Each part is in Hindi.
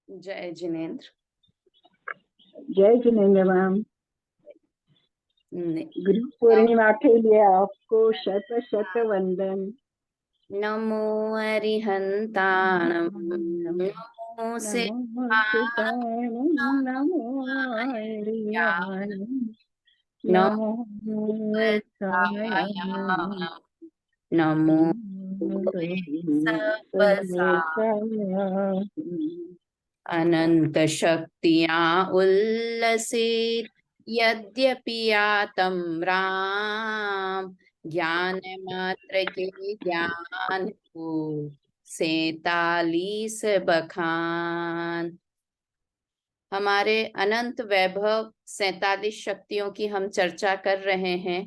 जय जिनेन्द्र। जय जिनेन्द्र मैम। गुरु पूर्णिमा के लिए आपको शत शत वंदन। नमो अरिहंताणं नमो नमो नमो नमो अनंत शक्तियाँ उल्लसित यद्यपि आतम राम ज्ञान मात्र के ज्ञान को 47 बखान। हमारे अनंत वैभव 47 शक्तियों की हम चर्चा कर रहे हैं।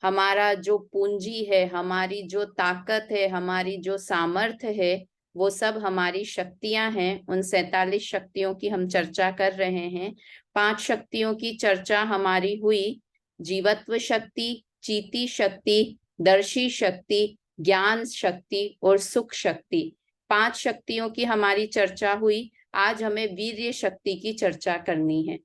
हमारा जो पूंजी है, हमारी जो ताकत है, हमारी जो सामर्थ्य है, वो सब हमारी शक्तियां हैं। उन 47 शक्तियों की हम चर्चा कर रहे हैं। 5 शक्तियों की चर्चा हमारी हुई, जीवत्व शक्ति, चीति शक्ति, दर्शी शक्ति, ज्ञान शक्ति और सुख शक्ति। 5 शक्तियों की हमारी चर्चा हुई। आज हमें वीर्य शक्ति की चर्चा करनी है।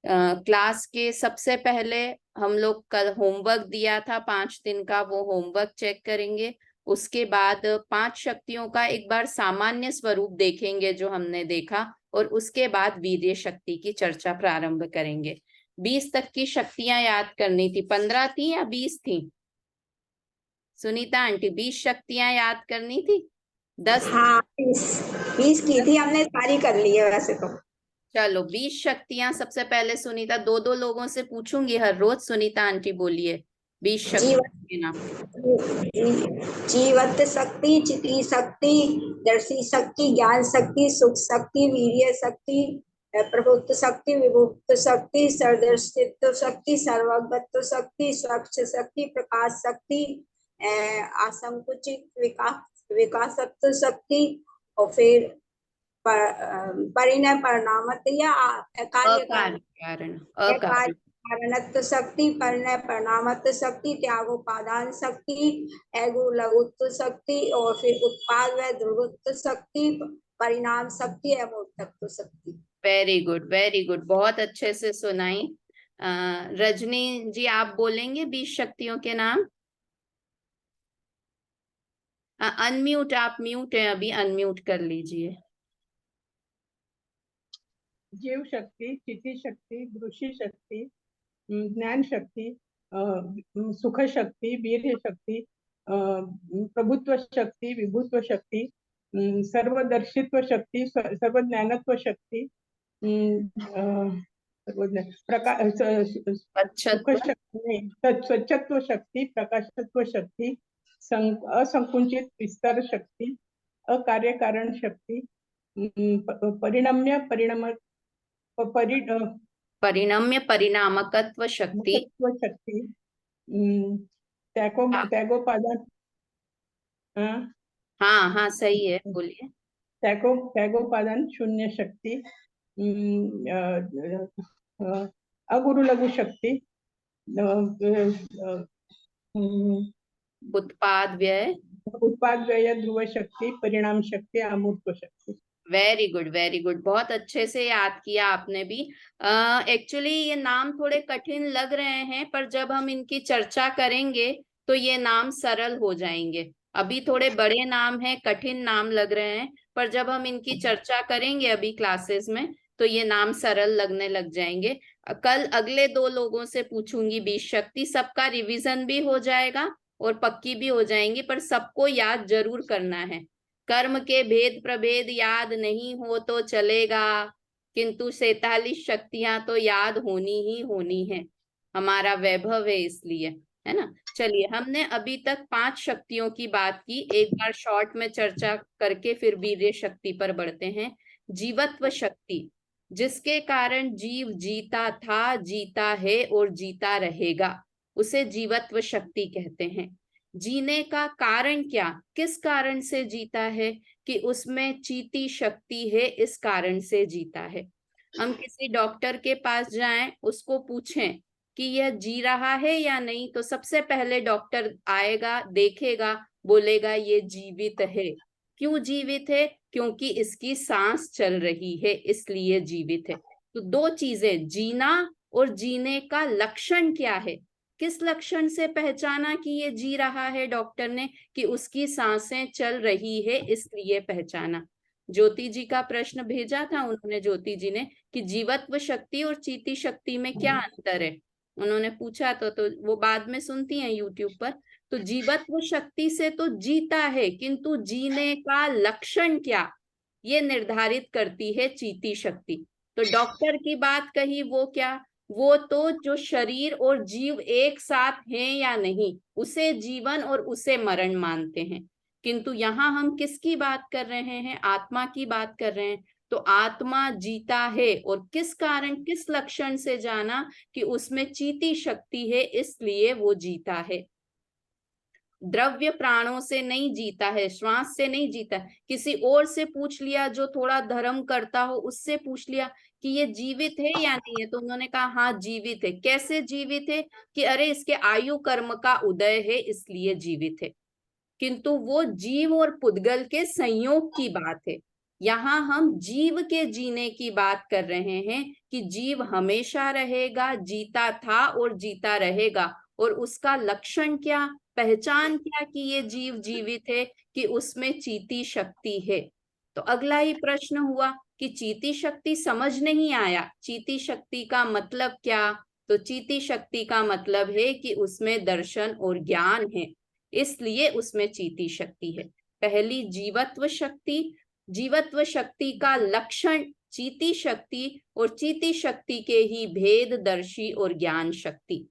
क्लास के सबसे पहले हम लोग कल होमवर्क दिया था 5 दिन का, वो होमवर्क चेक करेंगे। उसके बाद 5 शक्तियों का एक बार सामान्य स्वरूप देखेंगे जो हमने देखा, और उसके बाद वीर्य शक्ति की चर्चा प्रारंभ करेंगे। 20 तक की शक्तियां याद करनी थी। 15 थी या 20 थी सुनीता आंटी? 20 शक्तियां याद करनी थी। 10? हाँ, 20 की थी, हमने सारी कर ली है वैसे तो। चलो 20 शक्तियां। सबसे पहले सुनीता, 2-2 लोगों से पूछूंगी हर रोज। सुनीता आंटी बोलिए 20 शक्तियों के नाम। जीवत शक्ति, चिति शक्ति, दर्शी शक्ति, ज्ञान शक्ति, सुख शक्ति, वीर्य शक्ति, प्रभुत्व शक्ति, विभुत्व शक्ति, सर्वदर्शित्व शक्ति, सर्वज्ञत्व शक्ति, स्वच्छ शक्ति, प्रकाश शक्ति, असंकुचित विकासत्व शक्ति, और फिर परिणय परिणामत या कारणत्व शक्ति, परिणय परिणामत्व शक्ति, त्यागोपादान शक्ति, एगो लघुत्व शक्ति, और फिर उत्पाद व ध्रुवत्व शक्ति, परिणाम शक्ति, अमूर्तत्व शक्ति। वेरी गुड, वेरी गुड, बहुत अच्छे से सुनाई। रजनी जी आप बोलेंगे 20 शक्तियों के नाम? अनम्यूट, आप म्यूट है अभी, अनम्यूट कर लीजिए। जीव शक्ति, चिति शक्ति, दृष्टि शक्ति, ज्ञान शक्ति, सुख शक्ति, वीर्य शक्ति, प्रभुत्व शक्ति, विभुत्व शक्ति, सर्वदर्शित्व शक्ति, सर्वज्ञानत्व शक्ति, स्वच्छत्व शक्ति, प्रकाशत्व शक्ति, असंकुचित विस्तार शक्ति, अकार्य कारण शक्ति, परिणम्य परिणामकत्व शक्ति, त्यागोपादान। हाँ हाँ सही है, बोलिए। त्यागोपादान शून्य शक्ति, अगुरु लघु शक्ति, उत्पाद व्यय ध्रुव शक्ति, परिणाम शक्ति, अमूर्त शक्ति। वेरी गुड, वेरी गुड, बहुत अच्छे से याद किया आपने भी। एक्चुअली ये नाम थोड़े कठिन लग रहे हैं, पर जब हम इनकी चर्चा करेंगे तो ये नाम सरल हो जाएंगे। अभी थोड़े बड़े नाम हैं, कठिन नाम लग रहे हैं, पर जब हम इनकी चर्चा करेंगे अभी क्लासेस में तो ये नाम सरल लगने लग जाएंगे। कल अगले 2 लोगों से पूछूंगी 20 शक्ति, सबका रिवीजन भी हो जाएगा और पक्की भी हो जाएंगी, पर सबको याद जरूर करना है। कर्म के भेद प्रभेद याद नहीं हो तो चलेगा, किंतु 47 शक्तियां तो याद होनी ही होनी है, हमारा वैभव है इसलिए, है ना। चलिए, हमने अभी तक 5 शक्तियों की बात की। एक बार शॉर्ट में चर्चा करके फिर वीर्य शक्ति पर बढ़ते हैं। जीवत्व शक्ति, जिसके कारण जीव जीता था, जीता है और जीता रहेगा, उसे जीवत्व शक्ति कहते हैं। जीने का कारण क्या, किस कारण से जीता है? कि उसमें चीती शक्ति है, इस कारण से जीता है। हम किसी डॉक्टर के पास जाएं, उसको पूछें कि यह जी रहा है या नहीं, तो सबसे पहले डॉक्टर आएगा, देखेगा, बोलेगा ये जीवित है। क्यों जीवित है? क्योंकि इसकी सांस चल रही है इसलिए जीवित है। तो दो चीजें, जीना और जीने का लक्षण क्या है, किस लक्षण से पहचाना कि ये जी रहा है डॉक्टर ने, कि उसकी सांसें चल रही है इसलिए पहचाना। ज्योति जी का प्रश्न भेजा था उन्होंने, ज्योति जी ने, कि जीवत्व शक्ति और चीती शक्ति में क्या अंतर है, उन्होंने पूछा। तो वो बाद में सुनती हैं यूट्यूब पर। तो जीवत्व शक्ति से तो जीता है, किंतु जीने का लक्षण क्या, ये निर्धारित करती है चीती शक्ति। तो डॉक्टर की बात कही वो क्या, वो तो जो शरीर और जीव एक साथ हैं या नहीं, उसे जीवन और उसे मरण मानते हैं। किंतु यहाँ हम किसकी बात कर रहे हैं, आत्मा की बात कर रहे हैं। तो आत्मा जीता है, और किस कारण, किस लक्षण से जाना, कि उसमें चीती शक्ति है इसलिए वो जीता है। द्रव्य प्राणों से नहीं जीता है, श्वास से नहीं जीता। किसी और से पूछ लिया जो थोड़ा धर्म करता हो, उससे पूछ लिया कि ये जीवित है या नहीं है, तो उन्होंने कहा हाँ जीवित है। कैसे जीवित है, कि अरे इसके आयु कर्म का उदय है इसलिए जीवित है। किंतु वो जीव और पुद्गल के संयोग की बात है। यहाँ हम जीव के जीने की बात कर रहे हैं, कि जीव हमेशा रहेगा, जीता था और जीता रहेगा। और उसका लक्षण क्या, पहचान क्या, कि ये जीव जीवित है, कि उसमें चीती शक्ति है। तो अगला ही प्रश्न हुआ कि चीती शक्ति समझ नहीं आया, चीती शक्ति का मतलब क्या। तो चीती शक्ति का मतलब है कि उसमें दर्शन और ज्ञान है, इसलिए उसमें चीती शक्ति है। पहली जीवत्व शक्ति, जीवत्व शक्ति का लक्षण चीती शक्ति, और चीती शक्ति के ही भेद दर्शी और ज्ञान शक्ति,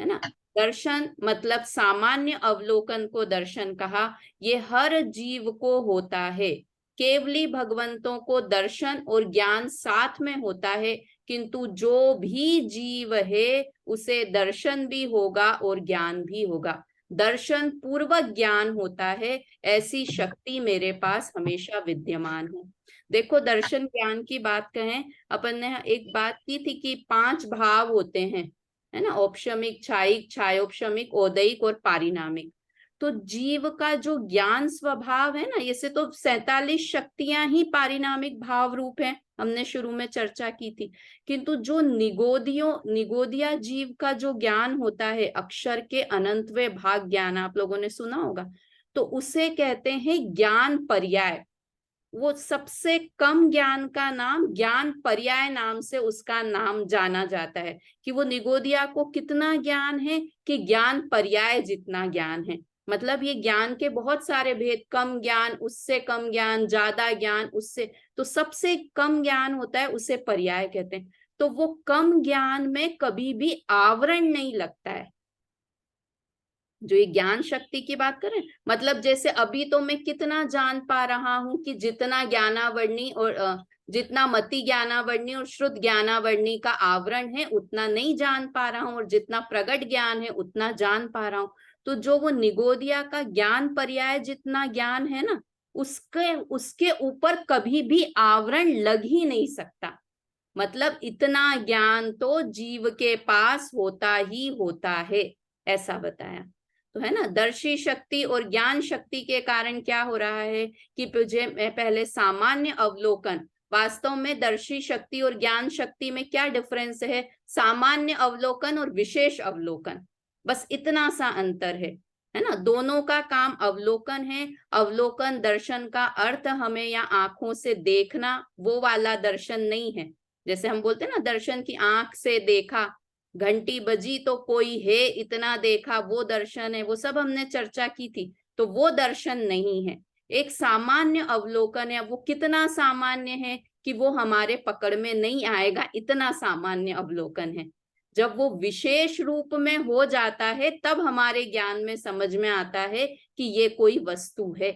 है ना। दर्शन मतलब सामान्य अवलोकन को दर्शन कहा, ये हर जीव को होता है। केवली भगवंतों को दर्शन और ज्ञान साथ में होता है, किंतु जो भी जीव है उसे दर्शन भी होगा और ज्ञान भी होगा। दर्शन पूर्वक ज्ञान होता है, ऐसी शक्ति मेरे पास हमेशा विद्यमान है। देखो, दर्शन ज्ञान की बात कहें, अपन ने एक बात की थी कि 5 भाव होते हैं, है ना, औपशमिक, छायिक, छायोपशमिक, औदयिक और पारिणामिक। तो जीव का जो ज्ञान स्वभाव है ना, ये तो 47 शक्तियां ही पारिणामिक भाव रूप है, हमने शुरू में चर्चा की थी। किंतु जो निगोदिया जीव का जो ज्ञान होता है, अक्षर के अनंतवे भाग ज्ञान, आप लोगों ने सुना होगा, तो उसे कहते हैं ज्ञान पर्याय। वो सबसे कम ज्ञान का नाम ज्ञान पर्याय नाम से उसका नाम जाना जाता है, कि वो निगोदिया को कितना ज्ञान है, कि ज्ञान पर्याय जितना ज्ञान है। मतलब ये ज्ञान के बहुत सारे भेद, कम ज्ञान, उससे कम ज्ञान, ज्यादा ज्ञान, उससे, तो सबसे कम ज्ञान होता है उसे पर्याय कहते हैं। तो वो कम ज्ञान में कभी भी आवरण नहीं लगता है। जो ये ज्ञान शक्ति की बात करें, मतलब जैसे अभी तो मैं कितना जान पा रहा हूं, कि जितना ज्ञानावर्णी और जितना मति ज्ञानावर्णी और श्रुत ज्ञानावर्णी का आवरण है उतना नहीं जान पा रहा हूं, और जितना प्रगट ज्ञान है उतना जान पा रहा हूं। तो जो वो निगोदिया का ज्ञान पर्याय जितना ज्ञान है ना, उसके ऊपर कभी भी आवरण लग ही नहीं सकता। मतलब इतना ज्ञान तो जीव के पास होता ही होता है, ऐसा बताया। तो है ना, दर्शी शक्ति और ज्ञान शक्ति के कारण क्या हो रहा है, कि मुझे पहले सामान्य अवलोकन, वास्तव में दर्शी शक्ति और ज्ञान शक्ति में क्या डिफरेंस है, सामान्य अवलोकन और विशेष अवलोकन, बस इतना सा अंतर है ना। दोनों का काम अवलोकन है। अवलोकन दर्शन का अर्थ हमें या आंखों से देखना, वो वाला दर्शन नहीं है। जैसे हम बोलते हैं ना, दर्शन की आंख से देखा, घंटी बजी तो कोई है इतना देखा, वो दर्शन है, वो सब हमने चर्चा की थी। तो वो दर्शन नहीं है, एक सामान्य अवलोकन है। वो कितना सामान्य है, कि वो हमारे पकड़ में नहीं आएगा, इतना सामान्य अवलोकन है। जब वो विशेष रूप में हो जाता है, तब हमारे ज्ञान में समझ में आता है कि ये कोई वस्तु है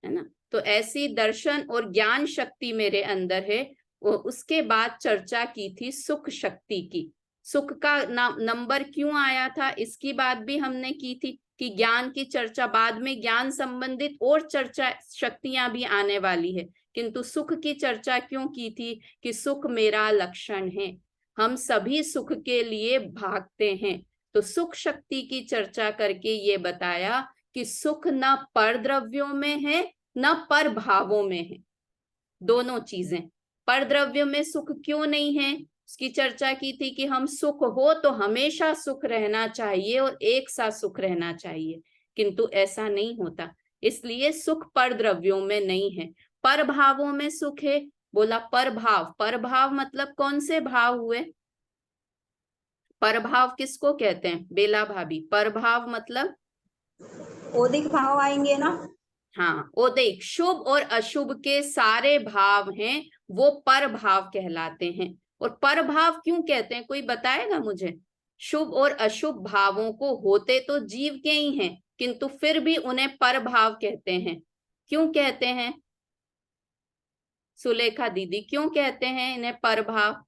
ना। तो ऐसी दर्शन और ज्ञान शक्ति मेरे अंदर है। उसके बाद चर्चा की थी सुख शक्ति की। सुख का नंबर क्यों आया था, इसकी बात भी हमने की थी, कि ज्ञान की चर्चा बाद में, ज्ञान संबंधित और चर्चा शक्तियां भी आने वाली है, किंतु सुख की चर्चा क्यों की थी, कि सुख मेरा लक्षण है, हम सभी सुख के लिए भागते हैं। तो सुख शक्ति की चर्चा करके ये बताया कि सुख न पर द्रव्यों में है न पर भावों में है। दोनों चीजें। पर द्रव्य में सुख क्यों नहीं है, उसकी चर्चा की थी कि हम सुख हो तो हमेशा सुख रहना चाहिए और एक साथ सुख रहना चाहिए, किंतु ऐसा नहीं होता, इसलिए सुख पर द्रव्यों में नहीं है, पर भावों में सुख है। बोला पर भाव, पर भाव मतलब कौन से भाव हुए? पर भाव किसको कहते हैं बेला भाभी? पर भाव मतलब ओदिक भाव आएंगे ना। हाँ, वो देख, शुभ और अशुभ के सारे भाव हैं वो पर भाव कहलाते हैं। और पर भाव क्यों कहते हैं, कोई बताएगा मुझे? शुभ और अशुभ भावों को होते तो जीव के ही हैं, किंतु फिर भी उन्हें पर भाव कहते हैं। क्यों कहते हैं सुलेखा दीदी, क्यों कहते हैं इन्हें पर भाव?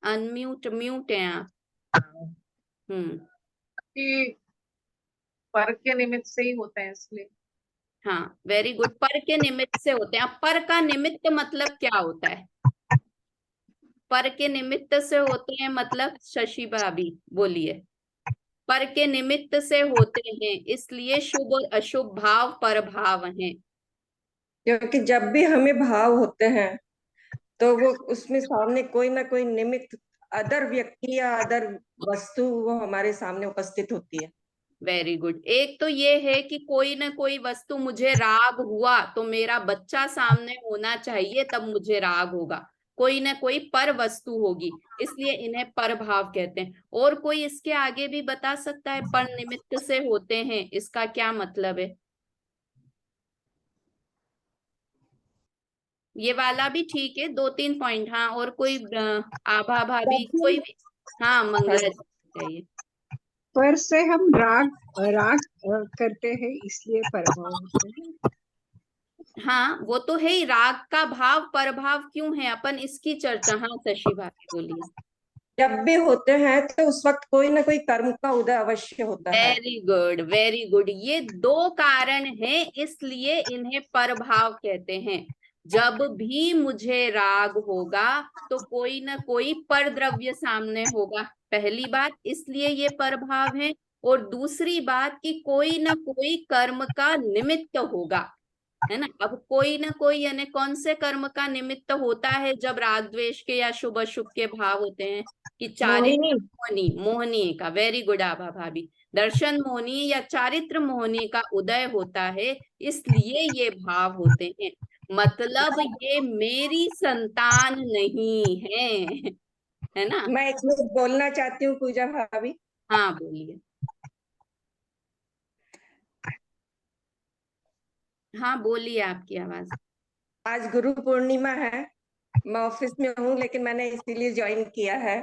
अनम्यूट, म्यूट हैं आप। कि पर के निमित्त से ही होते हैं इसलिए। हाँ, वेरी गुड, पर के निमित्त से होते हैं। अब पर का निमित्त मतलब क्या होता है? पर के निमित्त से होते हैं मतलब शशि भाभी बोलिए। पर के निमित्त से होते हैं इसलिए शुभ और अशुभ भाव पर भाव हैं। क्योंकि जब भी हमें भाव होते हैं तो वो उसमें सामने कोई ना कोई निमित्त, अदर व्यक्ति या अदर वस्तु वो हमारे सामने उपस्थित होती है। Very good. एक तो ये है कि कोई ना कोई वस्तु, मुझे राग हुआ तो मेरा बच्चा सामने होना चाहिए तब मुझे राग होगा, कोई ना कोई पर वस्तु होगी, इसलिए इन्हें पर भाव कहते हैं। और कोई इसके आगे भी बता सकता है पर निमित्त से होते हैं इसका क्या मतलब है? ये वाला भी ठीक है, 2-3 पॉइंट। हाँ, और कोई आभा भाभी, कोई भी? हाँ, मंगला जी चाहिए। पर से हम राग राग करते हैं इसलिए प्रभाव होते हैं। हाँ, वो तो है ही, राग का भाव पर भाव क्यों है, अपन इसकी चर्चा। हाँ शशि भाभी बोलिए। जब भी होते हैं तो उस वक्त कोई ना कोई कर्म का उदय अवश्य होता है। Very good, very good. ये दो कारण हैं इसलिए इन्हें पर भाव कहते हैं। जब भी मुझे राग होगा तो कोई ना कोई पर द्रव्य सामने होगा, पहली बात, इसलिए ये पर भाव है। और दूसरी बात कि कोई ना कोई कर्म का निमित्त होगा, है ना। अब कोई ना कोई यानी कौन से कर्म का निमित्त होता है जब राग द्वेष के या शुभ अशुभ के भाव होते हैं? कि चारित्र मोहनी, मोहनी का, वेरी गुड आभा भाभी, दर्शन मोहनी या चारित्र मोहनी का उदय होता है, इसलिए ये भाव होते हैं। मतलब ये मेरी संतान नहीं है ना। मैं इसमें बोलना चाहती हूँ पूजा भाभी। हाँ बोलिए। हाँ बोलिए, आपकी आवाज। आज गुरु पूर्णिमा है, मैं ऑफिस में हूँ लेकिन मैंने इसीलिए ज्वाइन किया है।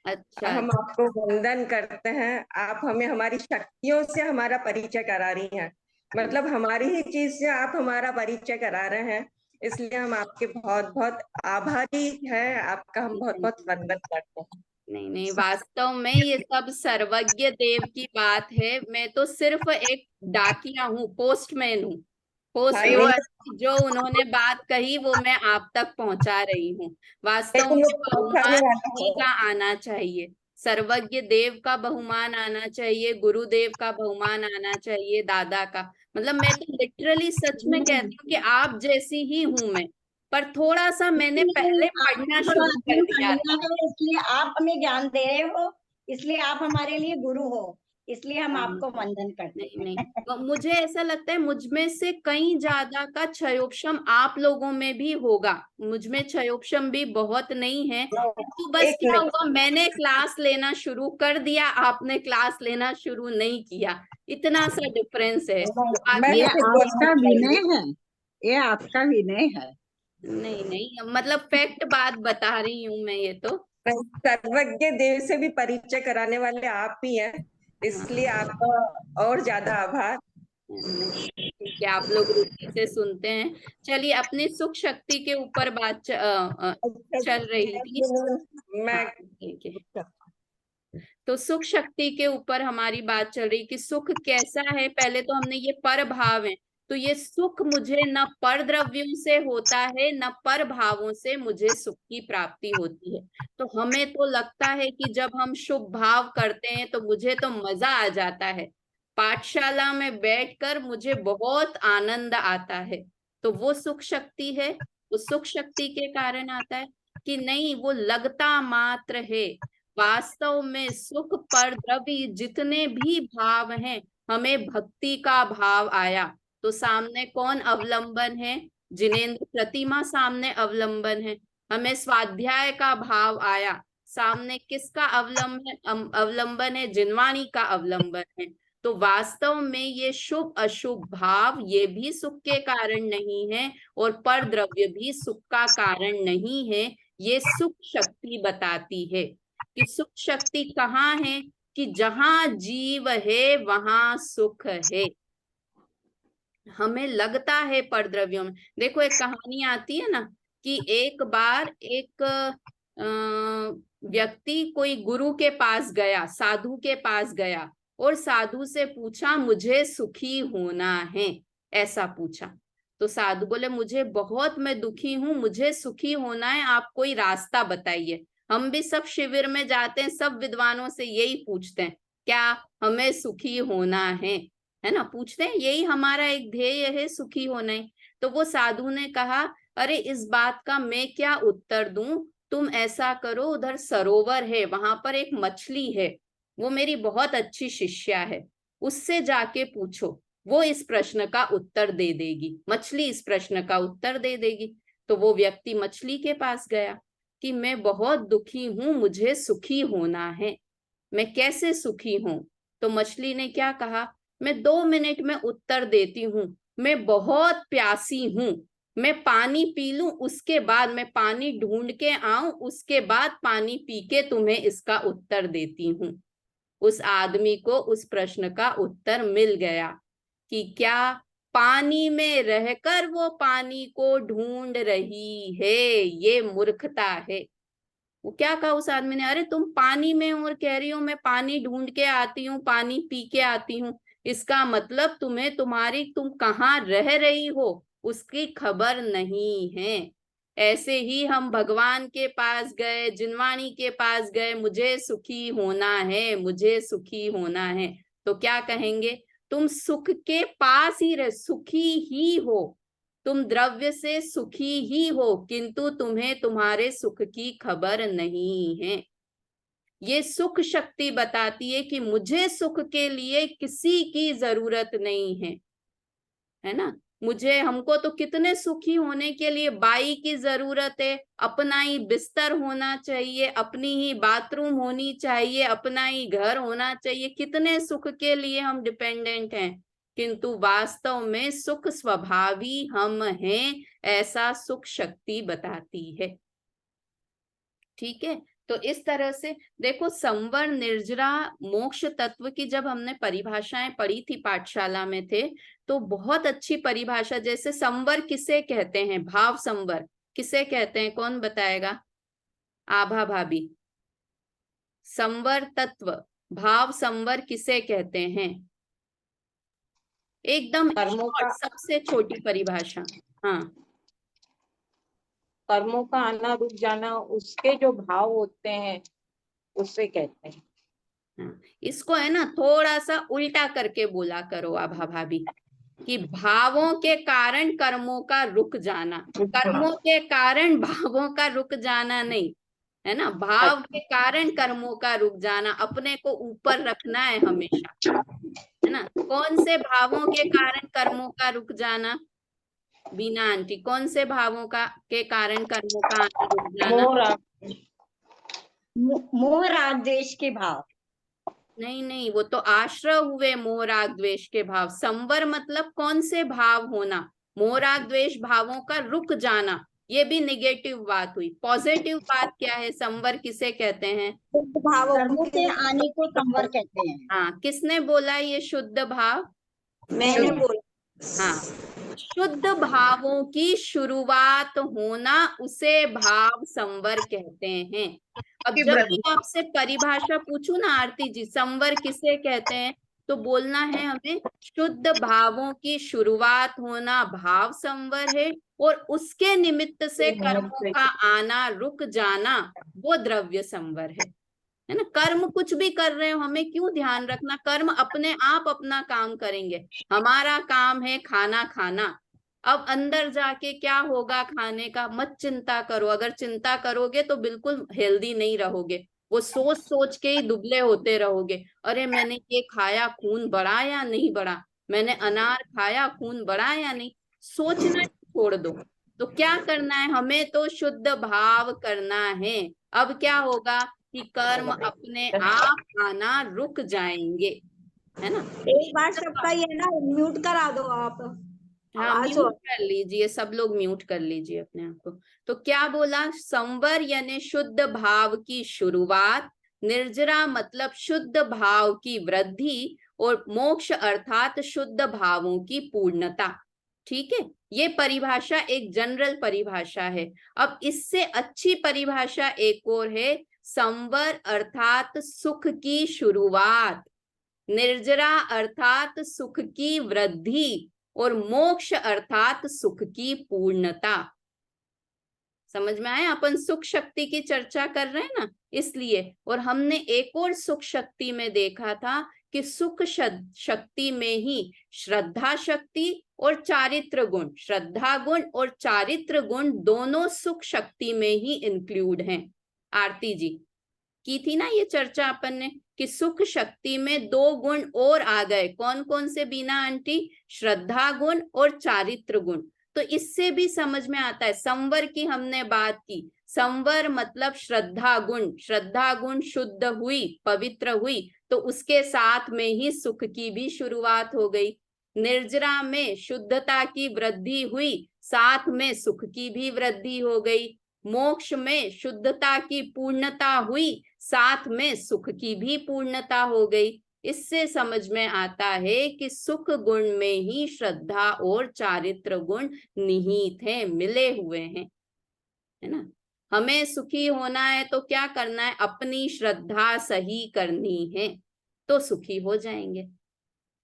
अच्छा, हम आपको वंदन करते हैं, आप हमें हमारी शक्तियों से हमारा परिचय करा रही हैं, मतलब हमारी ही चीज से आप हमारा परिचय करा रहे हैं, इसलिए हम आपके बहुत बहुत आभारी हैं, आपका हम बहुत बहुत वंदन करते हैं। नहीं नहीं, वास्तव में ये सब सर्वज्ञ देव की बात है। मैं तो सिर्फ एक डाकिया हूँ, पोस्टमैन हूँ। पोस्टमैन जो उन्होंने बात कही वो मैं आप तक पहुंचा रही हूँ। वास्तव लेकिन वो में पहुंचाने बहुमान वाला उन्हीं है। का आना चाहिए, सर्वज्ञ देव का बहुमान आना चाहिए, गुरुदेव का बहुमान आना चाहिए, दादा का। मतलब मैं तो लिटरली सच में कहती हूँ कि आप जैसी ही हूं मैं, पर थोड़ा सा मैंने पहले पढ़ना शुरू कर दिया था। इसलिए आप हमें ज्ञान दे रहे हो, इसलिए आप हमारे लिए गुरु हो, इसलिए हम हाँ, आपको वंदन करते नहीं हैं। नहीं, तो मुझे ऐसा लगता है मुझ में से कहीं ज्यादा का क्षयोक्षम आप लोगों में भी होगा। मुझ में क्षयोक्षम भी बहुत नहीं है, किंतु बस एक क्या मिनट, हुआ, मैंने क्लास लेना शुरू कर दिया, आपने क्लास लेना शुरू नहीं किया, इतना सा डिफरेंस है। मैं बाकी ये कुछ बोलना आपका विनय चाहूंगी। है, ये आपका विनय है। नहीं नहीं, मतलब फैक्ट बात बता रही हूँ मैं ये तो। सर्वज्ञ देव से भी परिचय कराने वाले आप ही हैं, हाँ, इसलिए आपका और ज्यादा आभार। नहीं, ठीक है, आप लोग रुचि से सुनते हैं। चलिए, अपनी सुख शक्ति के ऊपर बात चल रही थी। मैं हाँ ठीक है, तो सुख शक्ति के ऊपर हमारी बात चल रही कि सुख कैसा है। पहले तो हमने ये पर भाव है, तो ये सुख मुझे न पर द्रव्यों से होता है न पर भावों से मुझे सुख की प्राप्ति होती है। तो हमें तो लगता है कि जब हम शुभ भाव करते हैं तो मुझे तो मजा आ जाता है, पाठशाला में बैठकर मुझे बहुत आनंद आता है, तो वो सुख शक्ति है। उस सुख शक्ति के कारण आता है कि नहीं, वो लगता मात्र है। वास्तव में सुख पर द्रव्य जितने भी भाव हैं, हमें भक्ति का भाव आया तो सामने कौन अवलंबन है? जिनेंद्र प्रतिमा सामने अवलंबन है। हमें स्वाध्याय का भाव आया, सामने किसका अवलंबन है? जिनवाणी का अवलंबन है। तो वास्तव में ये शुभ अशुभ भाव ये भी सुख के कारण नहीं है और पर द्रव्य भी सुख का कारण नहीं है। ये सुख शक्ति बताती है कि सुख शक्ति कहाँ है, कि जहां जीव है वहां सुख है। हमें लगता है पर द्रव्यों में। देखो, एक कहानी आती है ना कि एक बार एक व्यक्ति कोई गुरु के पास गया, साधु के पास गया और साधु से पूछा, मुझे सुखी होना है, ऐसा पूछा। तो साधु बोले, मुझे बहुत, मैं दुखी हूं, मुझे सुखी होना है, आप कोई रास्ता बताइए। हम भी सब शिविर में जाते हैं, सब विद्वानों से यही पूछते हैं, क्या हमें सुखी होना है ना, पूछते हैं, यही हमारा एक ध्येय है, सुखी होना है। तो वो साधु ने कहा, अरे इस बात का मैं क्या उत्तर दूं, तुम ऐसा करो, उधर सरोवर है, वहां पर एक मछली है, वो मेरी बहुत अच्छी शिष्या है, उससे जाके पूछो, वो इस प्रश्न का उत्तर दे देगी, मछली इस प्रश्न का उत्तर दे देगी। तो वो व्यक्ति मछली के पास गया कि मैं बहुत दुखी हूं, मुझे सुखी होना है, मैं कैसे सुखी हूं? तो मछली ने क्या कहा, मैं 2 मिनट में उत्तर देती हूँ, मैं बहुत प्यासी हूँ, मैं पानी पी लूं, उसके बाद मैं पानी ढूंढ के आऊं, उसके बाद पानी पी के तुम्हें इसका उत्तर देती हूँ। उस आदमी को उस प्रश्न का उत्तर मिल गया कि क्या पानी में रहकर वो पानी को ढूंढ रही है, ये मूर्खता है। वो क्या कहा उस आदमी ने, अरे तुम पानी में और कह रही हो मैं पानी ढूंढ के आती हूँ, पानी पी के आती हूँ, इसका मतलब तुम्हें तुम कहाँ रह रही हो उसकी खबर नहीं है। ऐसे ही हम भगवान के पास गए, जिनवाणी के पास गए, मुझे सुखी होना है, मुझे सुखी होना है, तो क्या कहेंगे, तुम सुख के पास ही रह, सुखी ही हो, तुम द्रव्य से सुखी ही हो, किंतु तुम्हें तुम्हारे सुख की खबर नहीं है। ये सुख शक्ति बताती है कि मुझे सुख के लिए किसी की जरूरत नहीं है ना। हमको तो कितने सुखी होने के लिए बाई की जरूरत है, अपना ही बिस्तर होना चाहिए, अपनी ही बाथरूम होनी चाहिए, अपना ही घर होना चाहिए, कितने सुख के लिए हम डिपेंडेंट हैं, किंतु वास्तव में सुख स्वभावी हम हैं, ऐसा सुख शक्ति बताती है। ठीक है, तो इस तरह से देखो, संवर, निर्जरा, मोक्ष तत्व की जब हमने परिभाषाएं पढ़ी थी पाठशाला में थे, तो बहुत अच्छी परिभाषा, जैसे संवर किसे कहते हैं, भाव संवर किसे कहते हैं, कौन बताएगा? आभा भाभी, संवर तत्व, भाव संवर किसे कहते हैं? एकदम कर्मों का, सबसे छोटी परिभाषा। हाँ, कर्मों का आना रुक जाना, उसके जो भाव होते हैं उससे कहते हैं। हाँ, इसको है ना थोड़ा सा उल्टा करके बोला करो आभा भाभी, कि भावों के कारण कर्मों का रुक जाना, कर्मों के कारण भावों का रुक जाना नहीं, है ना, भाव के कारण कर्मों का रुक जाना, अपने को ऊपर रखना है हमेशा, है ना। कौन से भावों के कारण कर्मों का रुक जाना? बीना आंटी, कौन से भावों के कारण कर्मों का आना रुक जाना? मोह राग द्वेष के भाव। नहीं, वो तो आश्रय हुए मोह राग द्वेष के भाव। संवर मतलब कौन से भाव होना, मोह राग द्वेष भावों का रुक जाना, ये भी निगेटिव बात हुई। पॉजिटिव बात क्या है, संवर किसे कहते हैं? कर्मों के आने को संवर कहते हैं। हाँ, किसने बोला ये शुद्ध भाव? मैंने बोला। हाँ, शुद्ध भावों की शुरुआत होना उसे भाव संवर कहते हैं। अब जब भी आपसे परिभाषा पूछू ना आरती जी, संवर किसे कहते हैं, तो बोलना है हमें, शुद्ध भावों की शुरुआत होना भाव संवर है, और उसके निमित्त से कर्मों का आना रुक जाना वो द्रव्य संवर है। है ना। कर्म कुछ भी कर रहे हो, हमें क्यों ध्यान रखना, कर्म अपने आप अपना काम करेंगे। हमारा काम है खाना खाना। अब अंदर जाके क्या होगा खाने का मत चिंता करो, अगर चिंता करोगे तो बिल्कुल हेल्दी नहीं रहोगे, वो सोच सोच के ही दुबले होते रहोगे। अरे मैंने ये खाया, खून बढ़ा या नहीं बढ़ा, मैंने अनार खाया, खून बढ़ा या नहीं, सोचना छोड़ दो। तो क्या करना है, हमें तो शुद्ध भाव करना है। अब क्या होगा कि कर्म अपने आप आना रुक जाएंगे, है ना। एक बार सबका ये ना म्यूट करा दो आप, हाँ आवाज म्यूट कर लीजिए, सब लोग म्यूट कर लीजिए अपने आप को। तो क्या बोला, संवर यानी शुद्ध भाव की शुरुआत, निर्जरा मतलब शुद्ध भाव की वृद्धि, और मोक्ष अर्थात शुद्ध भावों की पूर्णता। ठीक है, ये परिभाषा एक जनरल परिभाषा है। अब इससे अच्छी परिभाषा एक और है, संवर अर्थात सुख की शुरुआत, निर्जरा अर्थात सुख की वृद्धि, और मोक्ष अर्थात सुख की पूर्णता। समझ में आया, अपन सुख शक्ति की चर्चा कर रहे हैं ना, इसलिए। और हमने एक और सुख शक्ति में देखा था कि सुख शक्ति में ही श्रद्धा शक्ति और चारित्र गुण, श्रद्धा गुण और चारित्र गुण दोनों सुख शक्ति में ही इंक्लूड हैं। आरती जी की थी ना ये चर्चा अपन ने, कि सुख शक्ति में दो गुण और आ गए, कौन कौन से बीना आंटी, श्रद्धा गुण और चारित्र गुण। तो इससे भी समझ में आता है, संवर की हमने बात की, संवर मतलब श्रद्धा गुण, श्रद्धा गुण शुद्ध हुई, पवित्र हुई, तो उसके साथ में ही सुख की भी शुरुआत हो गई। निर्जरा में शुद्धता की वृद्धि हुई, साथ में सुख की भी वृद्धि हो गई। मोक्ष में शुद्धता की पूर्णता हुई, साथ में सुख की भी पूर्णता हो गई। इससे समझ में आता है कि सुख गुण में ही श्रद्धा और चारित्र गुण निहित हैं, मिले हुए हैं, है ना। हमें सुखी होना है तो क्या करना है, अपनी श्रद्धा सही करनी है, तो सुखी हो जाएंगे।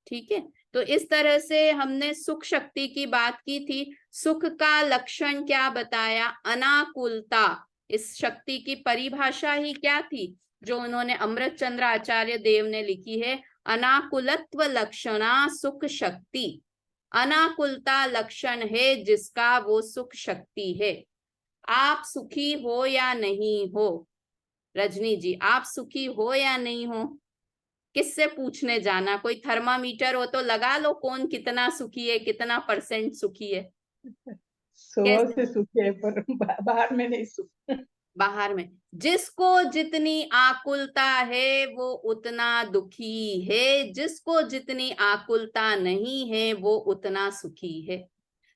ठीक है, तो इस तरह से हमने सुख शक्ति की बात की थी। सुख का लक्षण क्या बताया, अनाकुलता। इस शक्ति की परिभाषा ही क्या थी जो उन्होंने अमृत चंद्र आचार्य देव ने लिखी है, अनाकुलत्व लक्षणा सुख शक्ति। अनाकुलता लक्षण है जिसका, वो सुख शक्ति है। आप सुखी हो या नहीं हो, रजनी जी आप सुखी हो या नहीं हो, किससे पूछने जाना, कोई थर्मामीटर हो तो लगा लो, कौन कितना सुखी है, कितना % सुखी है। 100 से सुखी है, पर बाहर में नहीं सुखी। बाहर में जिसको जितनी आकुलता है वो उतना दुखी है, जिसको जितनी आकुलता नहीं है वो उतना सुखी है।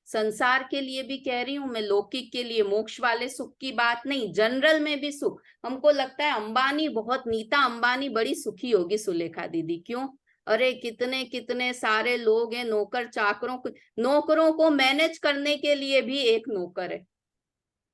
संसार के लिए भी कह रही हूं मैं, लौकिक के लिए, मोक्ष वाले सुख की बात नहीं, जनरल में भी सुख। हमको लगता है अंबानी बहुत, नीता अंबानी बड़ी सुखी होगी सुलेखा दीदी, क्यों, अरे कितने कितने सारे लोग हैं, नौकर चाकरों को, नौकरों को मैनेज करने के लिए भी एक नौकर है,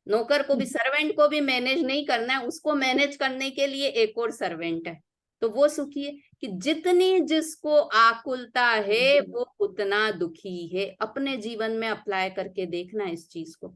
नौकर को भी, सर्वेंट को भी मैनेज नहीं करना है, उसको मैनेज करने के लिए एक और सर्वेंट है, तो वो सुखी है। कि जितनी जिसको आकुलता है वो उतना दुखी है। अपने जीवन में अप्लाई करके देखना इस चीज को,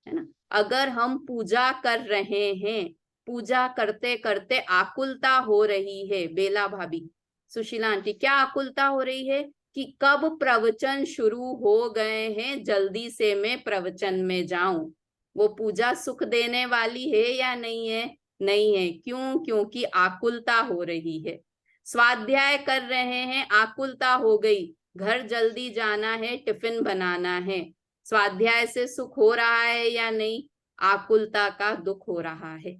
है ना। अगर हम पूजा कर रहे हैं, पूजा करते करते आकुलता हो रही है, बेला भाभी, सुशीला आंटी, क्या आकुलता हो रही है कि कब प्रवचन शुरू हो गए हैं, जल्दी से मैं प्रवचन में जाऊं, वो पूजा सुख देने वाली है या नहीं है, नहीं है। क्यों, क्योंकि आकुलता हो रही है। स्वाध्याय कर रहे हैं, आकुलता हो गई, घर जल्दी जाना है, टिफिन बनाना है, स्वाध्याय से सुख हो रहा है या नहीं, आकुलता का दुख हो रहा है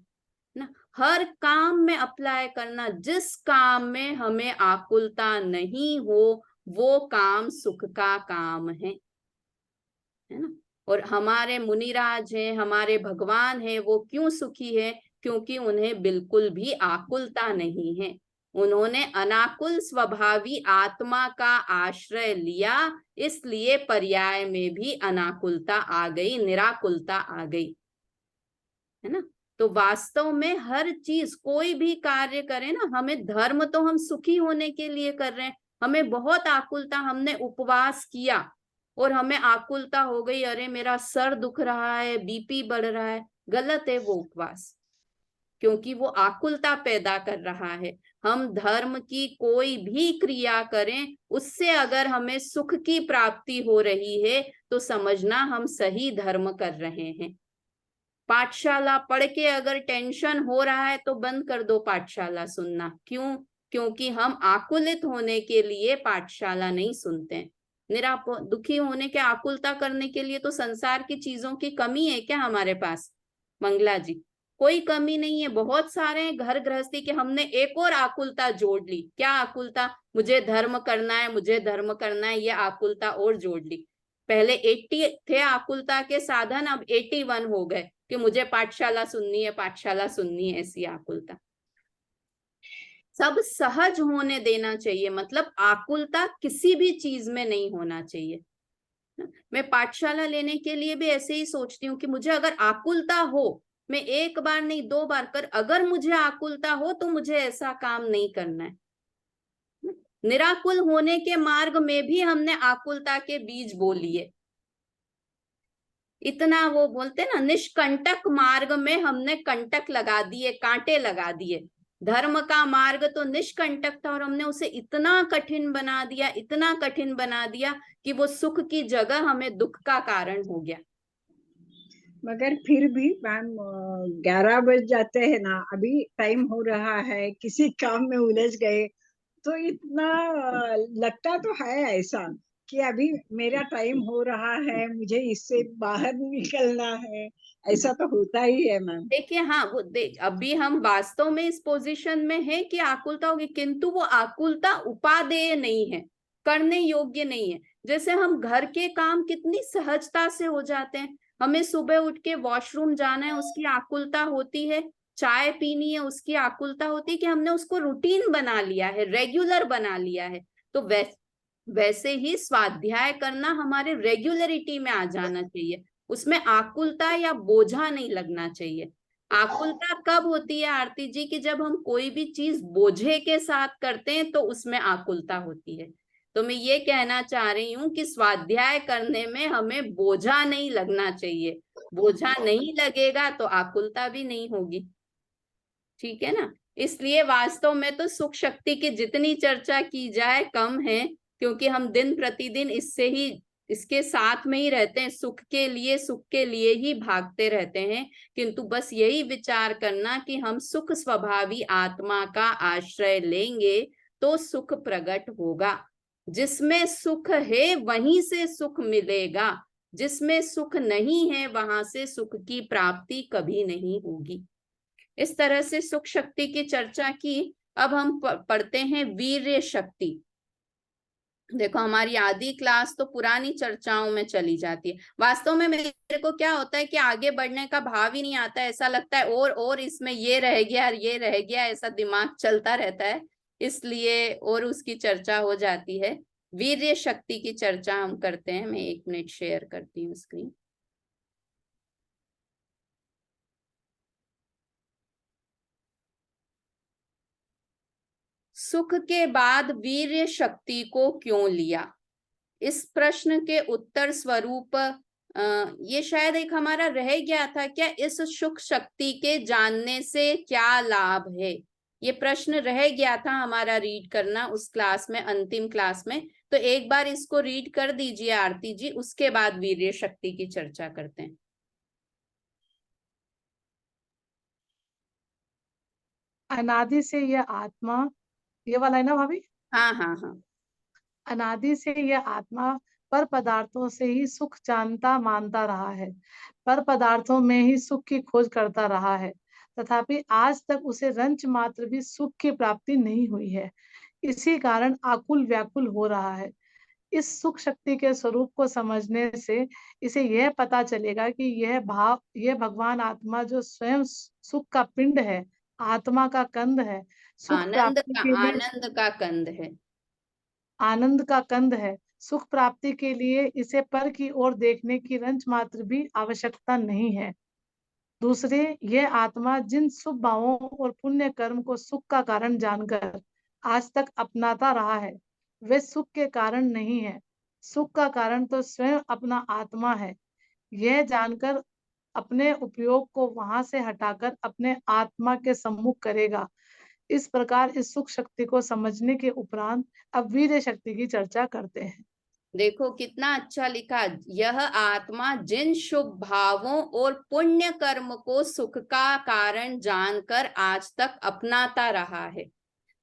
ना। हर काम में अप्लाई करना, जिस काम में हमें आकुलता नहीं हो वो काम सुख का काम है ना। और हमारे मुनिराज हैं, हमारे भगवान हैं, वो क्यों सुखी है, क्योंकि उन्हें बिल्कुल भी आकुलता नहीं है। उन्होंने अनाकुल स्वभावी आत्मा का आश्रय लिया, इसलिए पर्याय में भी अनाकुलता आ गई, निराकुलता आ गई, है ना। तो वास्तव में हर चीज, कोई भी कार्य करें ना, हमें धर्म तो हम सुखी होने के लिए कर रहे हैं। हमें बहुत आकुलता, हमने उपवास किया और हमें आकुलता हो गई, अरे मेरा सर दुख रहा है, बीपी बढ़ रहा है, गलत है वो उपवास। क्योंकि वो आकुलता पैदा कर रहा है। हम धर्म की कोई भी क्रिया करें, उससे अगर हमें सुख की प्राप्ति हो रही है तो समझना हम सही धर्म कर रहे हैं। पाठशाला पढ़ के अगर टेंशन हो रहा है तो बंद कर दो पाठशाला सुनना। क्यों? क्योंकि हम आकुलित होने के लिए पाठशाला नहीं सुनते हैं। दुखी होने के, आकुलता करने के लिए तो संसार की चीजों की कमी है क्या हमारे पास? मंगला जी, कोई कमी नहीं है। बहुत सारे हैं घर गृहस्थी के, हमने एक और आकुलता जोड़ ली। क्या आकुलता? मुझे धर्म करना है, मुझे धर्म करना है, ये आकुलता और जोड़ ली। पहले 80 थे आकुलता के साधन, अब 81 हो गए कि मुझे पाठशाला सुननी है, पाठशाला सुननी है, ऐसी आकुलता। सब सहज होने देना चाहिए, मतलब आकुलता किसी भी चीज में नहीं होना चाहिए। मैं पाठशाला लेने के लिए भी ऐसे ही सोचती हूँ कि मुझे अगर आकुलता हो, मैं एक बार नहीं 2 बार कर, अगर मुझे आकुलता हो तो मुझे ऐसा काम नहीं करना है। निराकुल होने के मार्ग में भी हमने आकुलता के बीज बो लिए। इतना वो बोलते ना, निष्कंटक मार्ग में हमने कंटक लगा दिए, कांटे लगा दिए। धर्म का मार्ग तो निष्कंटक था और हमने उसे इतना कठिन बना दिया, इतना कठिन बना दिया कि वो सुख की जगह हमें दुख का कारण हो गया। मगर फिर भी मैम 11 बज जाते हैं ना, अभी टाइम हो रहा है, किसी काम में उलझ गए तो इतना लगता तो है ऐसा कि अभी मेरा टाइम हो रहा है, मुझे इससे बाहर निकलना है। ऐसा तो होता ही है मैम। देखिए, हाँ, वो अभी हम वास्तव में इस पोजीशन में है कि आकुलता होगी, किंतु वो आकुलता उपादेय नहीं है, करने योग्य नहीं है। जैसे हम घर के काम कितनी सहजता से हो जाते हैं। हमें सुबह उठ के वॉशरूम जाना है, उसकी आकुलता होती है। चाय पीनी है, उसकी आकुलता होती है कि हमने उसको रूटीन बना लिया है, रेगुलर बना लिया है। तो वैसे ही स्वाध्याय करना हमारे रेगुलरिटी में आ जाना चाहिए। उसमें आकुलता या बोझा नहीं लगना चाहिए। आकुलता कब होती है आरती जी? कि जब हम कोई भी चीज बोझे के साथ करते हैं तो उसमें आकुलता होती है। तो मैं ये कहना चाह रही हूँ कि स्वाध्याय करने में हमें बोझा नहीं लगना चाहिए। बोझा नहीं लगेगा तो आकुलता भी नहीं होगी। ठीक है ना? इसलिए वास्तव में तो सुख शक्ति की जितनी चर्चा की जाए कम है, क्योंकि हम दिन प्रतिदिन इसके साथ में ही रहते हैं, सुख के लिए ही भागते रहते हैं। किंतु बस यही विचार करना कि हम सुख स्वभावी आत्मा का आश्रय लेंगे तो सुख प्रकट होगा। जिसमें सुख है वहीं से सुख मिलेगा, जिसमें सुख नहीं है वहां से सुख की प्राप्ति कभी नहीं होगी। इस तरह से सुख शक्ति की चर्चा की। अब हम पढ़ते हैं वीर्य शक्ति। देखो, हमारी आधी क्लास तो पुरानी चर्चाओं में चली जाती है। वास्तव में मेरे को क्या होता है कि आगे बढ़ने का भाव ही नहीं आता है। ऐसा लगता है और इसमें ये रह गया, ये रह गया, ऐसा दिमाग चलता रहता है, इसलिए और उसकी चर्चा हो जाती है। वीर्य शक्ति की चर्चा हम करते हैं। मैं 1 मिनट शेयर करती हूँ स्क्रीन। सुख के बाद वीर्य शक्ति को क्यों लिया? इस प्रश्न के उत्तर स्वरूप ये शायद एक हमारा रह गया था क्या, इस सुख शक्ति के जानने से क्या लाभ है? ये प्रश्न रह गया था हमारा रीड करना उस क्लास में, अंतिम क्लास में। तो एक बार इसको रीड कर दीजिए आरती जी, उसके बाद वीर्य शक्ति की चर्चा करते हैं। अनादि से यह आत्मा, ये वाला है ना भाभी? हाँ हाँ हाँ। अनादि से यह आत्मा पर पदार्थों से ही सुख जानता मानता रहा है, पर पदार्थों में ही सुख की खोज करता रहा है, तथापि आज तक उसे रंच मात्र भी सुख की प्राप्ति नहीं हुई है। इसी कारण आकुल व्याकुल हो रहा है। इस सुख शक्ति के स्वरूप को समझने से इसे यह पता चलेगा कि यह भगवान आत्मा जो स्वयं सुख का पिंड है, आत्मा का कंद है, सुख प्राप्ति के लिए आनंद का कंद है। आनंद का कंद है। सुख प्राप्ति के लिए इसे पर की ओर देखने की रंच मात्र भी आवश्यकता नहीं है। दूसरे, यह आत्मा जिन शुभ भावों और पुण्य कर्म को सुख का कारण जानकर आज तक अपनाता रहा है, वे सुख के कारण नहीं है। सुख का कारण तो स्वयं अपना आत्मा है। यह जानकर अपने उपयोग को वहां से हटाकर अपने आत्मा के सम्मुख करेगा। इस प्रकार इस सुख शक्ति को समझने के उपरांत अब वीर्य शक्ति की चर्चा करते हैं। देखो कितना अच्छा लिखा, यह आत्मा जिन शुभ भावों और पुण्य कर्म को सुख का कारण जानकर आज तक अपनाता रहा है।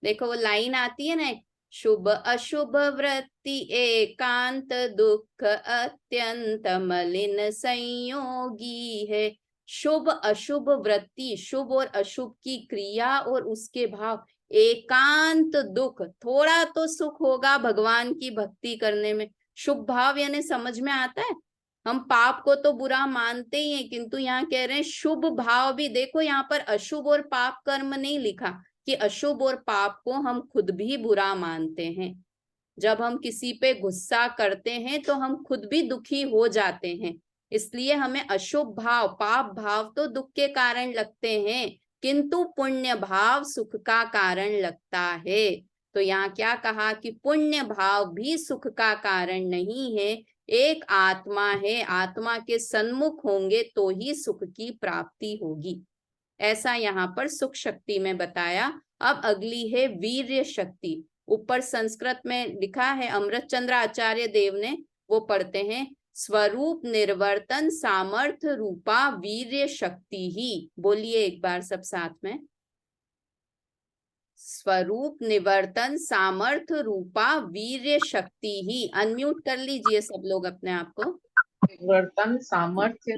देखो वो लाइन आती है ना, शुभ अशुभ वृत्ति एकांत दुख अत्यंत मलिन संयोगी है। शुभ अशुभ वृत्ति, शुभ और अशुभ की क्रिया और उसके भाव, एकांत दुख, थोड़ा तो सुख होगा भगवान की भक्ति करने में। शुभ भाव यानी समझ में आता है, हम पाप को तो बुरा मानते ही हैं, किंतु यहाँ कह रहे हैं शुभ भाव भी। देखो यहाँ पर अशुभ और पाप कर्म नहीं लिखा कि अशुभ और पाप को हम खुद भी बुरा मानते हैं। जब हम किसी पे गुस्सा करते हैं तो हम खुद भी दुखी हो जाते हैं, इसलिए हमें अशुभ भाव, पाप भाव तो दुख के कारण लगते हैं, किंतु पुण्य भाव सुख का कारण लगता है। तो यहाँ क्या कहा कि पुण्य भाव भी सुख का कारण नहीं है, एक आत्मा है, आत्मा के सन्मुख होंगे तो ही सुख की प्राप्ति होगी। ऐसा यहाँ पर सुख शक्ति में बताया। अब अगली है वीर्य शक्ति। ऊपर संस्कृत में लिखा है, अमृत चंद्र आचार्य देव ने, वो पढ़ते हैं, स्वरूप निर्वर्तन सामर्थ्य रूपा वीर्य शक्ति ही। बोलिए एक बार सब साथ में, स्वरूप निवर्तन सामर्थ्य रूपा वीर्य शक्ति ही। अनम्यूट कर लीजिए सब लोग अपने आप को। निवर्तन सामर्थ्य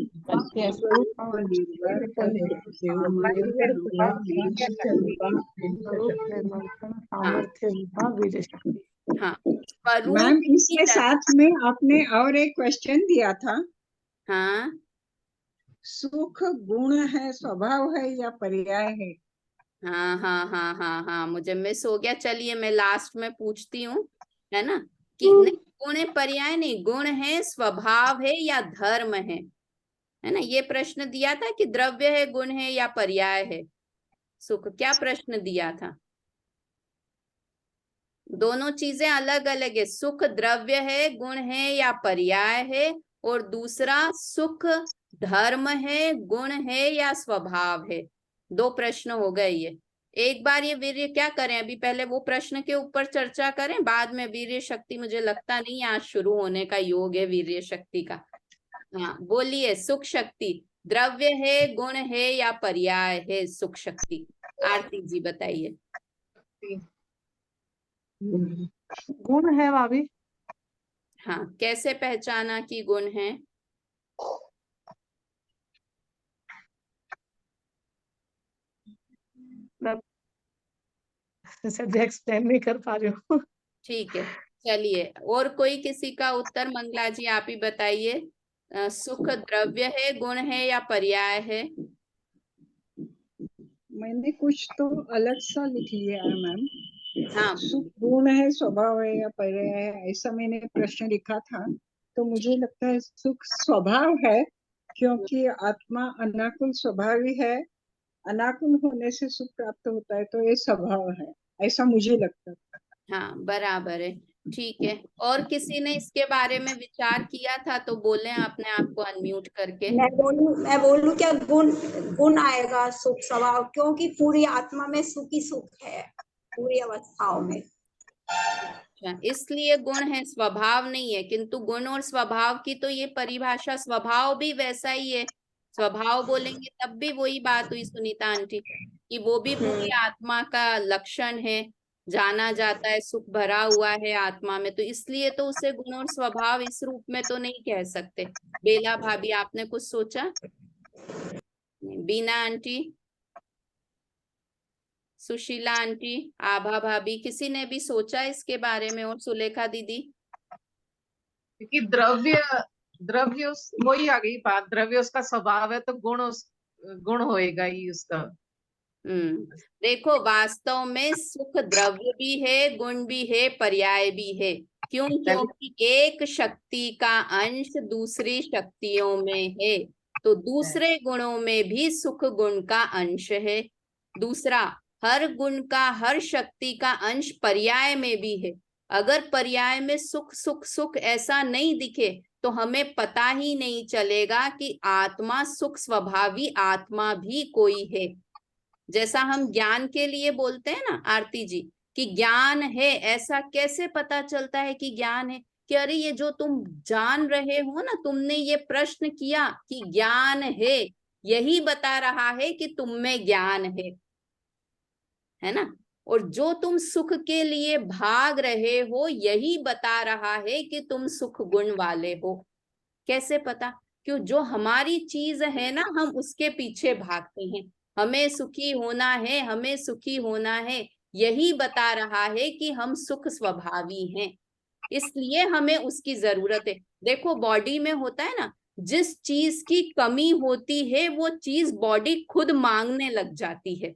हाँ, स्वरूप। मैम इसके साथ में आपने और एक क्वेश्चन दिया था। हाँ, सुख गुण है, स्वभाव है या पर्याय है? हाँ हाँ हाँ हाँ हाँ, मुझे मिस हो गया। चलिए मैं लास्ट में पूछती हूँ, है ना, कि नहीं, गुण है पर्याय नहीं, गुण है स्वभाव है या धर्म है ना। ये प्रश्न दिया था कि द्रव्य है, गुण है या पर्याय है सुख। क्या प्रश्न दिया था? दोनों चीजें अलग अलग है। सुख द्रव्य है, गुण है या पर्याय है, और दूसरा सुख धर्म है, गुण है या स्वभाव है। दो प्रश्न हो गए ये। एक बार ये वीर्य क्या करें, अभी पहले वो प्रश्न के ऊपर चर्चा करें, बाद में वीर्य शक्ति। मुझे लगता नहीं आज शुरू होने का योग है वीर्य शक्ति का। हाँ बोलिए, सुख शक्ति द्रव्य है, गुण है या पर्याय है सुख शक्ति? आरती जी बताइए। गुण है भाभी। हाँ, कैसे पहचाना कि गुण है? एक्सप्लेन नहीं कर पा रही हूँ। ठीक है, चलिए और कोई किसी का उत्तर? मंगला जी आप ही बताइए, सुख द्रव्य है, गुण है या पर्याय है? मैंने कुछ तो अलग सा लिख लिया है मैम। हाँ, सुख गुण है, स्वभाव है या पर्याय है, ऐसा मैंने प्रश्न लिखा था। तो मुझे लगता है सुख स्वभाव है, क्योंकि आत्मा अनाकुल स्वभावी है, अनाकुल होने से सुख प्राप्त होता है, तो ये स्वभाव है, ऐसा मुझे लगता है। हाँ बराबर है, ठीक है। और किसी ने इसके बारे में विचार किया था तो बोले अपने आप को अनम्यूट करके। मैं बोलूं क्या? गुण गुण आएगा सुख स्वभाव, क्योंकि पूरी आत्मा में सुख ही सुख है, पूरी अवस्थाओं में। अच्छा, इसलिए गुण है, स्वभाव नहीं है। किंतु गुण और स्वभाव की तो ये परिभाषा, स्वभाव भी वैसा ही है। स्वभाव बोलेंगे तब भी वही बात हुई सुनीता आंटी, कि वो भी पूरी आत्मा का लक्षण है, जाना जाता है, सुख भरा हुआ है आत्मा में, तो इसलिए तो उसे गुण और स्वभाव इस रूप में तो नहीं कह सकते। बेला भाभी आपने कुछ सोचा? बीना आंटी, सुशीला आंटी, आभा भाभी, किसी ने भी सोचा इसके बारे में? और सुलेखा दीदी? क्योंकि द्रव्य वही आ गई बात, द्रव्य उसका स्वभाव है तो गुण होएगा ही उसका। देखो वास्तव में सुख द्रव्य भी है, गुण भी है, पर्याय भी है। क्यों? क्योंकि एक शक्ति का अंश दूसरी शक्तियों में है, तो दूसरे गुणों में भी सुख गुण का अंश है। दूसरा, हर गुण का, हर शक्ति का अंश पर्याय में भी है। अगर पर्याय में सुख सुख सुख ऐसा नहीं दिखे तो हमें पता ही नहीं चलेगा कि आत्मा, सुख स्वभावी आत्मा भी कोई है। जैसा हम ज्ञान के लिए बोलते हैं ना आरती जी, कि ज्ञान है, ऐसा कैसे पता चलता है कि ज्ञान है? कि अरे ये जो तुम जान रहे हो ना, तुमने ये प्रश्न किया कि ज्ञान है, यही बता रहा है कि तुम में ज्ञान है ना। और जो तुम सुख के लिए भाग रहे हो, यही बता रहा है कि तुम सुख गुण वाले हो। कैसे पता? क्यों? जो हमारी चीज है ना, हम उसके पीछे भागते हैं। हमें सुखी होना है, हमें सुखी होना है, यही बता रहा है कि हम सुख स्वभावी हैं, इसलिए हमें उसकी जरूरत है। देखो बॉडी में होता है ना, जिस चीज की कमी होती है वो चीज बॉडी खुद मांगने लग जाती है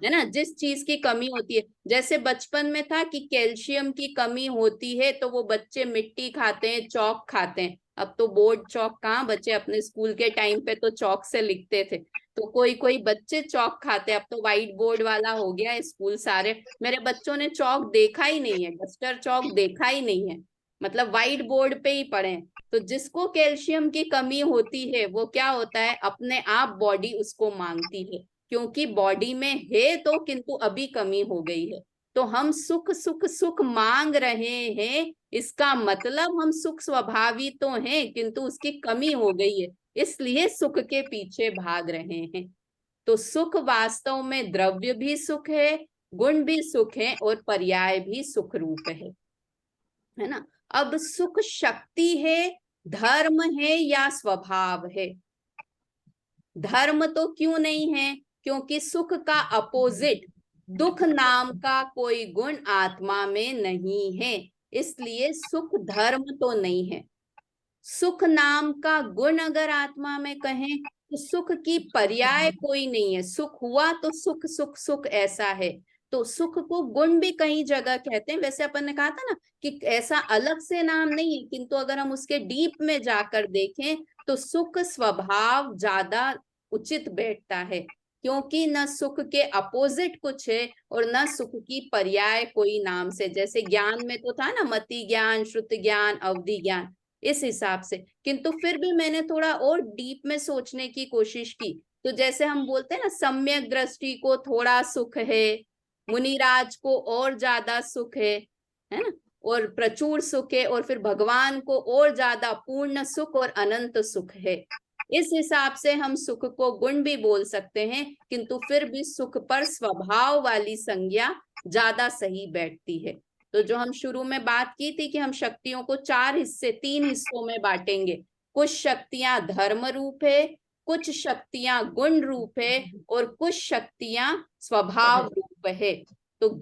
ना। जिस चीज की कमी होती है, जैसे बचपन में था कि कैल्शियम की कमी होती है तो वो बच्चे मिट्टी खाते हैं, चौक खाते हैं। अब तो बोर्ड चौक कहाँ बचे, अपने स्कूल के टाइम पे तो चौक से लिखते थे, तो कोई कोई बच्चे चौक खाते हैं। अब तो व्हाइट बोर्ड वाला हो गया है स्कूल सारे। मेरे बच्चों ने चौक देखा ही नहीं है, डस्टर चौक देखा ही नहीं है, मतलब व्हाइट बोर्ड पे ही पढ़े हैं। तो जिसको कैल्शियम की कमी होती है वो क्या होता है, अपने आप बॉडी उसको मांगती है, क्योंकि बॉडी में है तो, किंतु अभी कमी हो गई है। तो हम सुख सुख सुख मांग रहे हैं, इसका मतलब हम सुख स्वभावी तो हैं, किंतु उसकी कमी हो गई है, इसलिए सुख के पीछे भाग रहे हैं। तो सुख वास्तव में द्रव्य भी सुख है, गुण भी सुख है, और पर्याय भी सुख रूप है ना। अब सुख शक्ति है, धर्म है, या स्वभाव है? धर्म तो क्यों नहीं है? क्योंकि सुख का अपोजिट दुख नाम का कोई गुण आत्मा में नहीं है, इसलिए सुख धर्म तो नहीं है। सुख नाम का गुण अगर आत्मा में कहें तो सुख की पर्याय कोई नहीं है। सुख हुआ तो सुख सुख सुख ऐसा है। तो सुख को गुण भी कई जगह कहते हैं। वैसे अपन ने कहा था ना कि ऐसा अलग से नाम नहीं है, किंतु अगर हम उसके डीप में जाकर देखें तो सुख स्वभाव ज्यादा उचित बैठता है, क्योंकि न सुख के अपोजिट कुछ है और न सुख की पर्याय कोई नाम से। जैसे ज्ञान में तो था ना, मति ज्ञान, श्रुत ज्ञान, अवधि ज्ञान, इस हिसाब से। किंतु फिर भी मैंने थोड़ा और डीप में सोचने की कोशिश की। तो जैसे हम बोलते हैं ना, सम्यक दृष्टि को थोड़ा सुख है, मुनिराज को और ज्यादा सुख है ना, और प्रचुर सुख है, और फिर भगवान को और ज्यादा पूर्ण सुख और अनंत सुख है। इस हिसाब से हम सुख को गुण भी बोल सकते हैं, किंतु फिर भी सुख पर स्वभाव वाली संज्ञा ज्यादा सही बैठती है। तो जो हम शुरू में बात की थी कि हम शक्तियों को तीन हिस्सों में बांटेंगे। कुछ शक्तियां धर्म रूप है, कुछ शक्तियां गुण रूप है, और कुछ शक्तियां स्वभाव रूप है। तो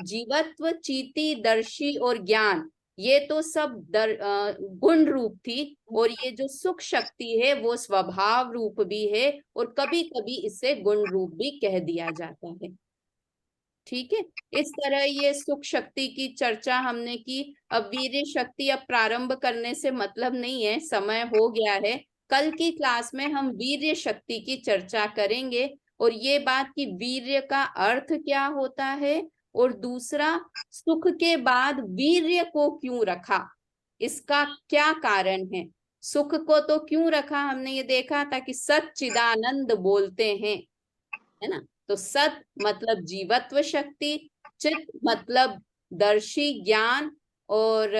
जीवत्व, चीति, दर्शी और ज्ञान, ये तो सब गुण रूप थी, और ये जो सुख शक्ति है वो स्वभाव रूप भी है, और कभी कभी इसे गुण रूप भी कह दिया जाता है। ठीक है, इस तरह ये सुख शक्ति की चर्चा हमने की। अब वीर्य शक्ति अब प्रारंभ करने से मतलब नहीं है, समय हो गया है। कल की क्लास में हम वीर्य शक्ति की चर्चा करेंगे, और ये बात कि वीर्य का अर्थ क्या होता है, और दूसरा सुख के बाद वीर्य को क्यों रखा, इसका क्या कारण है। सुख को तो क्यों रखा, हमने ये देखा था कि सच्चिदानंद बोलते हैं, है ना। तो सत मतलब जीवत्व शक्ति, चित मतलब दर्शी ज्ञान, और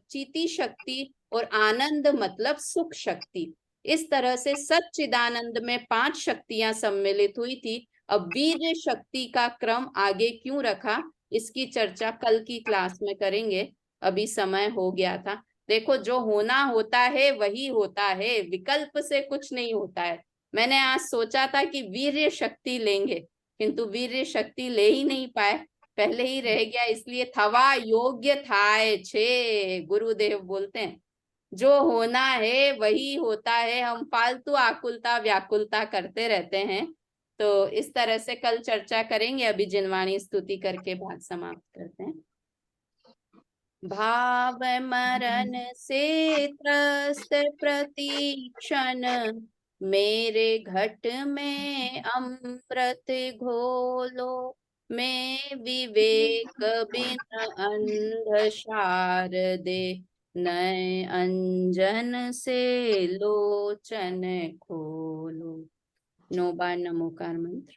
चीति शक्ति, और आनंद मतलब सुख शक्ति। इस तरह से सच्चिदानंद में 5 शक्तियां सम्मिलित हुई थी। अब वीर्य शक्ति का क्रम आगे क्यों रखा, इसकी चर्चा कल की क्लास में करेंगे। अभी समय हो गया था। देखो, जो होना होता है वही होता है, विकल्प से कुछ नहीं होता है। मैंने आज सोचा था कि वीर्य शक्ति लेंगे, किंतु वीर्य शक्ति ले ही नहीं पाए, पहले ही रह गया। इसलिए थवा योग्य थाय छे, गुरुदेव बोलते हैं जो होना है वही होता है, हम फालतू आकुलता व्याकुलता करते रहते हैं। तो इस तरह से कल चर्चा करेंगे। अभी जिनवाणी स्तुति करके बात समाप्त करते हैं। भाव मरण से त्रस्त प्रतीक्षण, मेरे घट में अमृत घोलो। मैं विवेक बिन अंध शारदे, नए अंजन से लोचन खोलो। 9 बार नमोकार मंत्र।